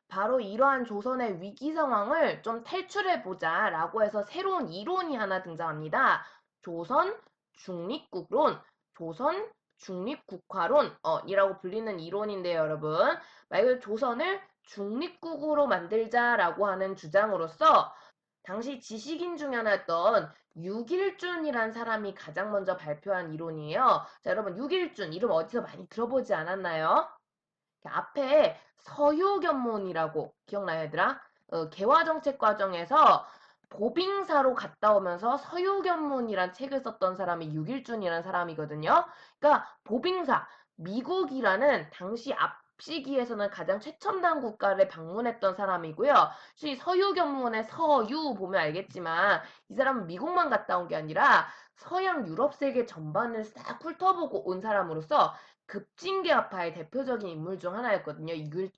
바로 이러한 조선의 위기 상황을 좀 탈출해보자 라고 해서 새로운 이론이 하나 등장합니다. 조선 중립국론, 조선 중립국화론 이라고 불리는 이론인데요, 여러분. 말 그대로 조선을 중립국으로 만들자라고 하는 주장으로서 당시 지식인 중 하나였던 육일준이란 사람이 가장 먼저 발표한 이론이에요. 자, 여러분, 육일준 이름 어디서 많이 들어보지 않았나요? 앞에 서유견문이라고 기억나요, 얘들아? 개화정책 과정에서 보빙사로 갔다 오면서 서유견문이란 책을 썼던 사람이 육일준이라는 사람이거든요. 그러니까 보빙사, 미국이라는 당시 앞시기에서는 가장 최첨단 국가를 방문했던 사람이고요. 이 서유견문의 서유 보면 알겠지만 이 사람은 미국만 갔다 온 게 아니라 서양 유럽 세계 전반을 싹 훑어보고 온 사람으로서 급진계화파의 대표적인 인물 중 하나였거든요.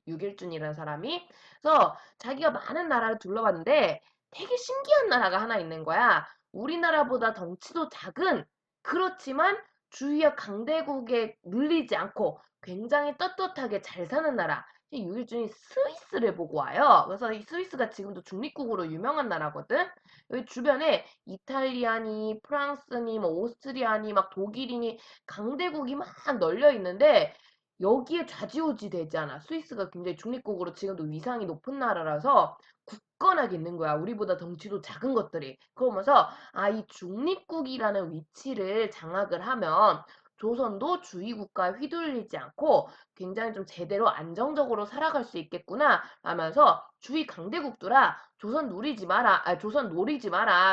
유길준이라는 사람이. 그래서 자기가 많은 나라를 둘러봤는데 되게 신기한 나라가 하나 있는 거야. 우리나라보다 덩치도 작은 그렇지만 주위의 강대국에 물리지 않고 굉장히 떳떳하게 잘 사는 나라. 이 유길준이 스위스를 보고 와요. 그래서 이 스위스가 지금도 중립국으로 유명한 나라거든. 여기 주변에 이탈리아니, 프랑스니, 뭐 오스트리아니, 막 독일이니 강대국이 막 널려 있는데 여기에 좌지우지 되지 않아. 스위스가 굉장히 중립국으로 지금도 위상이 높은 나라라서 굳건하게 있는 거야. 우리보다 덩치도 작은 것들이. 그러면서 이 중립국이라는 위치를 장악을 하면 조선도 주위 국가에 휘둘리지 않고 굉장히 좀 제대로 안정적으로 살아갈 수 있겠구나 하면서 주위 강대국들아 조선 노리지 마라.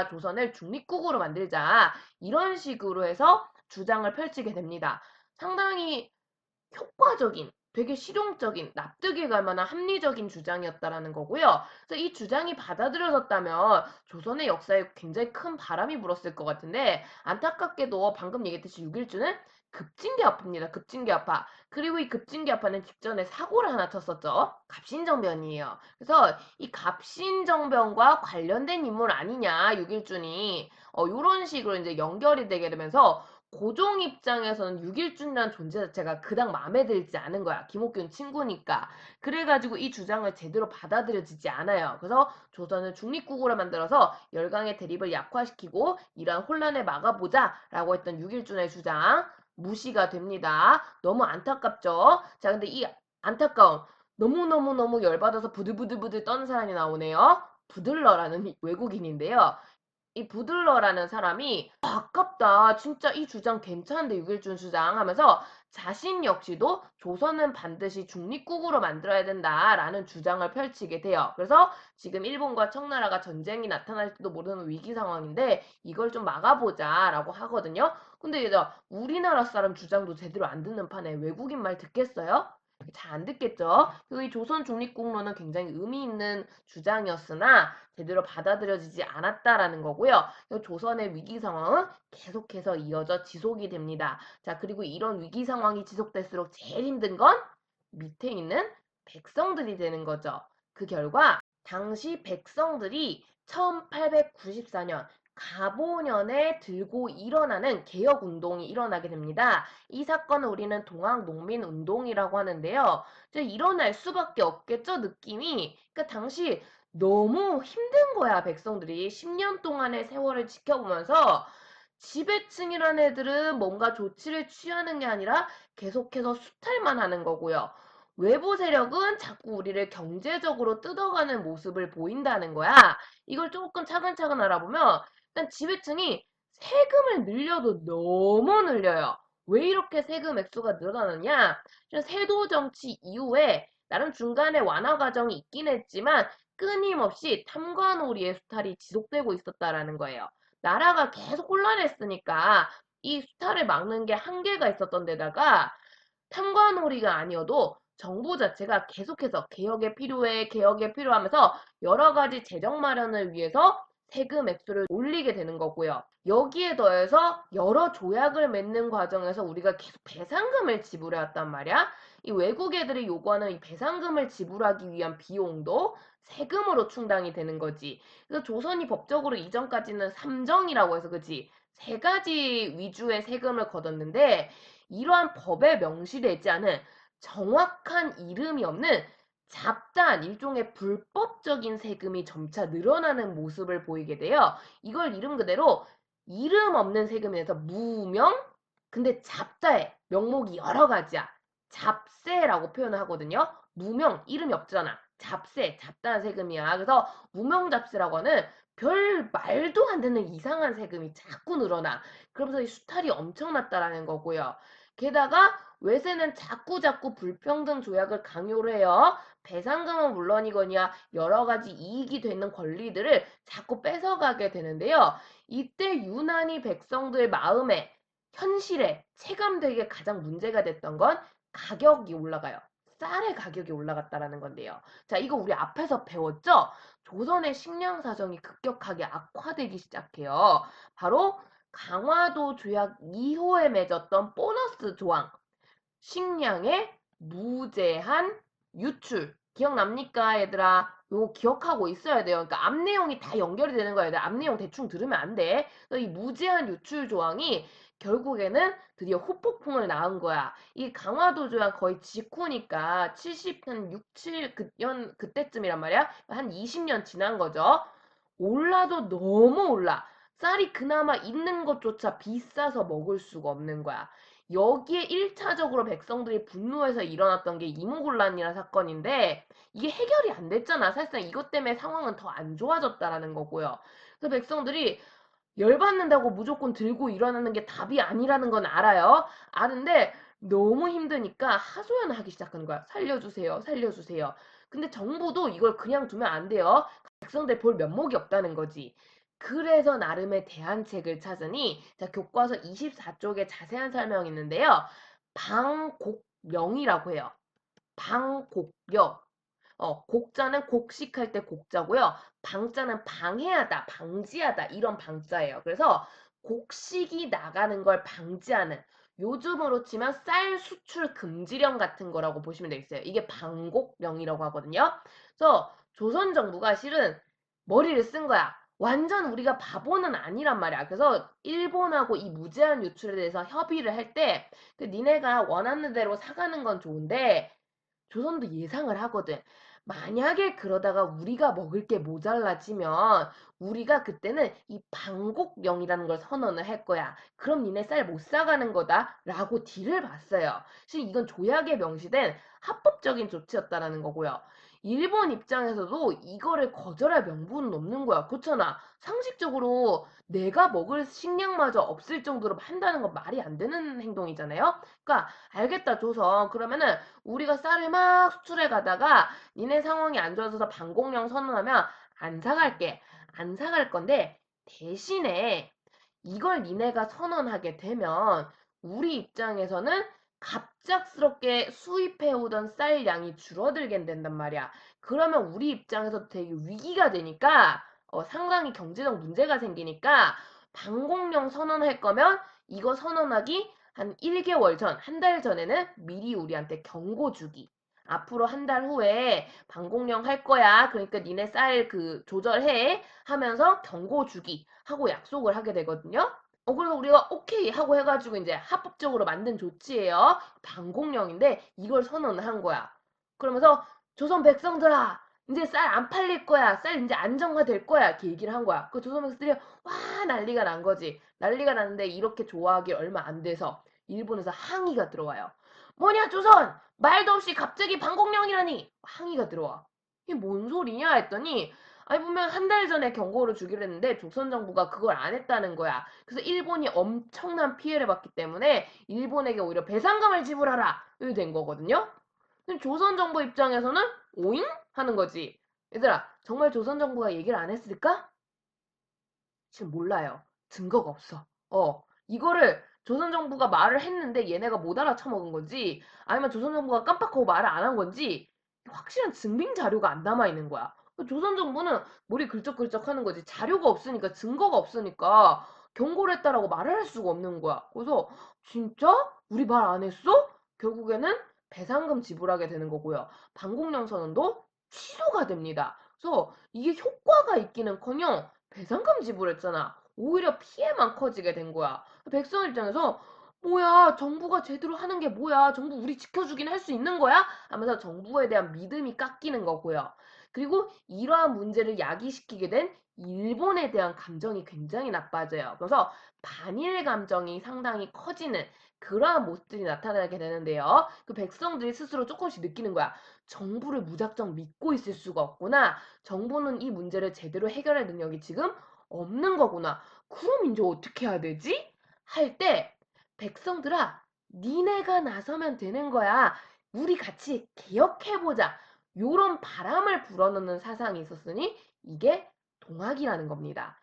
조선을 중립국으로 만들자. 이런 식으로 해서 주장을 펼치게 됩니다. 상당히 효과적인, 되게 실용적인, 납득이 갈 만한 합리적인 주장이었다라는 거고요. 그래서 이 주장이 받아들여졌다면 조선의 역사에 굉장히 큰 바람이 불었을 것 같은데 안타깝게도 방금 얘기했듯이 6.1주는 급진계합파입니다. 급진계합파. 그리고 이 급진계합파는 직전에 사고를 하나 쳤었죠. 갑신정변이에요. 그래서 이 갑신정변과 관련된 인물 아니냐 6.1준이 이런 식으로 이제 연결이 되게 되면서 고종 입장에서는 6.1준이라는 존재 자체가 그닥 마음에 들지 않은 거야. 김옥균 친구니까. 그래가지고 이 주장을 제대로 받아들여지지 않아요. 그래서 조선을 중립국으로 만들어서 열강의 대립을 약화시키고 이러한 혼란을 막아보자 라고 했던 6.1준의 주장 무시가 됩니다. 너무 안타깝죠? 자, 근데 이 안타까움 너무너무너무 열받아서 부들부들부들 떠는 사람이 나오네요. 부들러라는 외국인인데요. 이 부들러라는 사람이 아깝다. 진짜 이 주장 괜찮은데 6.1준 주장 하면서 자신 역시도 조선은 반드시 중립국으로 만들어야 된다라는 주장을 펼치게 돼요. 그래서 지금 일본과 청나라가 전쟁이 나타날지도 모르는 위기 상황인데 이걸 좀 막아보자라고 하거든요. 근데 얘가 우리나라 사람 주장도 제대로 안 듣는 판에 외국인 말 듣겠어요? 잘 안 듣겠죠. 그리고 이 조선 중립국론은 굉장히 의미 있는 주장이었으나 제대로 받아들여지지 않았다라는 거고요. 조선의 위기 상황은 계속해서 이어져 지속이 됩니다. 자, 그리고 이런 위기 상황이 지속될수록 제일 힘든 건 밑에 있는 백성들이 되는 거죠. 그 결과 당시 백성들이 1894년 갑오년에 들고 일어나는 개혁운동이 일어나게 됩니다. 이 사건을 우리는 동학농민운동이라고 하는데요. 이제 일어날 수밖에 없겠죠, 느낌이. 그러니까 당시 너무 힘든 거야, 백성들이. 10년 동안의 세월을 지켜보면서 지배층이라는 애들은 뭔가 조치를 취하는 게 아니라 계속해서 수탈만 하는 거고요. 외부 세력은 자꾸 우리를 경제적으로 뜯어가는 모습을 보인다는 거야. 이걸 조금 차근차근 알아보면 일단 지배층이 세금을 늘려도 너무 늘려요. 왜 이렇게 세금 액수가 늘어나느냐? 세도 정치 이후에 나름 중간에 완화 과정이 있긴 했지만 끊임없이 탐관오리의 수탈이 지속되고 있었다라는 거예요. 나라가 계속 혼란했으니까 이 수탈을 막는 게 한계가 있었던 데다가 탐관오리가 아니어도 정부 자체가 계속해서 개혁에 필요하면서 여러 가지 재정 마련을 위해서 세금 액수를 올리게 되는 거고요. 여기에 더해서 여러 조약을 맺는 과정에서 우리가 계속 배상금을 지불해 왔단 말이야. 이 외국 애들이 요구하는 이 배상금을 지불하기 위한 비용도 세금으로 충당이 되는 거지. 그래서 조선이 법적으로 이전까지는 삼정이라고 해서 그지? 세 가지 위주의 세금을 걷었는데 이러한 법에 명시되지 않은 정확한 이름이 없는 잡다한 일종의 불법적인 세금이 점차 늘어나는 모습을 보이게 돼요. 이걸 이름 그대로 이름 없는 세금에서 무명, 근데 잡다해. 명목이 여러 가지야. 잡세라고 표현을 하거든요. 무명, 이름이 없잖아. 잡세, 잡다한 세금이야. 그래서 무명잡세라고 하는 별 말도 안 되는 이상한 세금이 자꾸 늘어나. 그러면서 이 수탈이 엄청났다라는 거고요. 게다가 외세는 자꾸자꾸 불평등 조약을 강요를 해요. 배상금은 물론이거니와 여러 가지 이익이 되는 권리들을 자꾸 뺏어가게 되는데요. 이때 유난히 백성들 마음에 현실에 체감되게 가장 문제가 됐던 건 가격이 올라가요. 쌀의 가격이 올라갔다라는 건데요. 자, 이거 우리 앞에서 배웠죠? 조선의 식량 사정이 급격하게 악화되기 시작해요. 바로 강화도 조약 이후에 맺었던 보너스 조항, 식량의 무제한 유출. 기억납니까, 얘들아? 요거 기억하고 있어야 돼요. 그러니까 앞 내용이 다 연결이 되는 거야. 앞 내용 대충 들으면 안 돼. 그래서 이 무제한 유출 조항이 결국에는 드디어 후폭풍을 낳은 거야. 이 강화도 조약 거의 직후니까 70한 6, 7 그때쯤이란 말이야. 한 20년 지난 거죠. 올라도 너무 올라. 쌀이 그나마 있는 것조차 비싸서 먹을 수가 없는 거야. 여기에 1차적으로 백성들이 분노해서 일어났던 게 이모곤란이라는 사건인데 이게 해결이 안 됐잖아. 사실상 이것 때문에 상황은 더 안 좋아졌다라는 거고요. 그래서 백성들이 열받는다고 무조건 들고 일어나는 게 답이 아니라는 건 알아요. 아는데 너무 힘드니까 하소연을 하기 시작하는 거야. 살려주세요. 살려주세요. 근데 정부도 이걸 그냥 두면 안 돼요. 백성들 볼 면목이 없다는 거지. 그래서 나름의 대안책을 찾으니 자, 교과서 24쪽에 자세한 설명이 있는데요. 방곡령이라고 해요. 방곡령. 곡자는 곡식할 때 곡자고요. 방자는 방해하다, 방지하다 이런 방자예요. 그래서 곡식이 나가는 걸 방지하는 요즘으로 치면 쌀 수출 금지령 같은 거라고 보시면 되겠어요. 이게 방곡령이라고 하거든요. 그래서 조선 정부가 실은 머리를 쓴 거야. 완전 우리가 바보는 아니란 말이야. 그래서 일본하고 이 무제한 유출에 대해서 협의를 할 때 니네가 원하는 대로 사가는 건 좋은데 조선도 예상을 하거든. 만약에 그러다가 우리가 먹을 게 모자라지면 우리가 그때는 이 방곡령이라는 걸 선언을 할 거야. 그럼 니네 쌀 못 사가는 거다 라고 딜을 봤어요. 사실 이건 조약에 명시된 합법적인 조치였다라는 거고요. 일본 입장에서도 이거를 거절할 명분은 없는 거야. 그렇잖아. 상식적으로 내가 먹을 식량마저 없을 정도로 한다는 건 말이 안 되는 행동이잖아요. 그러니까 알겠다 조선. 그러면은 우리가 쌀을 막 수출해 가다가 니네 상황이 안 좋아져서 방공령 선언하면 안 사갈게. 안 사갈 건데 대신에 이걸 니네가 선언하게 되면 우리 입장에서는 갑작스럽게 수입해오던 쌀 양이 줄어들게 된단 말이야. 그러면 우리 입장에서 되게 위기가 되니까 상당히 경제적 문제가 생기니까 방공령 선언할 거면 이거 선언하기 한 1개월 전, 한 달 전에는 미리 우리한테 경고 주기. 앞으로 한 달 후에 방공령 할 거야. 그러니까 니네 쌀 조절해 하면서 경고 주기 하고 약속을 하게 되거든요. 그래서 우리가 오케이 하고 해가지고 이제 합법적으로 만든 조치예요. 방공령인데 이걸 선언을 한 거야. 그러면서 조선 백성들아, 이제 쌀 안 팔릴 거야. 쌀 이제 안정화될 거야. 이렇게 얘기를 한 거야. 그 조선 백성들이 와 난리가 난 거지. 난리가 났는데 이렇게 좋아하기 얼마 안 돼서 일본에서 항의가 들어와요. 뭐냐 조선! 말도 없이 갑자기 방공령이라니! 항의가 들어와. 이게 뭔 소리냐 했더니 아니 보면 한 달 전에 경고를 주기로 했는데 조선 정부가 그걸 안 했다는 거야. 그래서 일본이 엄청난 피해를 봤기 때문에 일본에게 오히려 배상금을 지불하라! 이렇게 된 거거든요. 근데 조선 정부 입장에서는 오잉? 하는 거지. 얘들아 정말 조선 정부가 얘기를 안 했을까? 지금 몰라요. 증거가 없어. 이거를 조선 정부가 말을 했는데 얘네가 못 알아쳐먹은 건지 아니면 조선 정부가 깜빡하고 말을 안 한 건지 확실한 증빙 자료가 안 남아 있는 거야. 조선 정부는 머리 긁적긁적 하는 거지. 자료가 없으니까 증거가 없으니까 경고를 했다라고 말을 할 수가 없는 거야. 그래서 진짜? 우리 말 안 했어? 결국에는 배상금 지불하게 되는 거고요. 방공령 선언도 취소가 됩니다. 그래서 이게 효과가 있기는커녕 배상금 지불했잖아. 오히려 피해만 커지게 된 거야. 백성 입장에서 뭐야, 정부가 제대로 하는 게 뭐야? 정부 우리 지켜주긴 할 수 있는 거야? 하면서 정부에 대한 믿음이 깎이는 거고요. 그리고 이러한 문제를 야기시키게 된 일본에 대한 감정이 굉장히 나빠져요. 그래서 반일 감정이 상당히 커지는 그러한 모습들이 나타나게 되는데요. 그 백성들이 스스로 조금씩 느끼는 거야. 정부를 무작정 믿고 있을 수가 없구나. 정부는 이 문제를 제대로 해결할 능력이 지금 없는 거구나. 그럼 이제 어떻게 해야 되지? 할때 백성들아, 니네가 나서면 되는 거야. 우리 같이 개혁해보자. 요런 바람을 불어넣는 사상이 있었으니 이게 동학이라는 겁니다.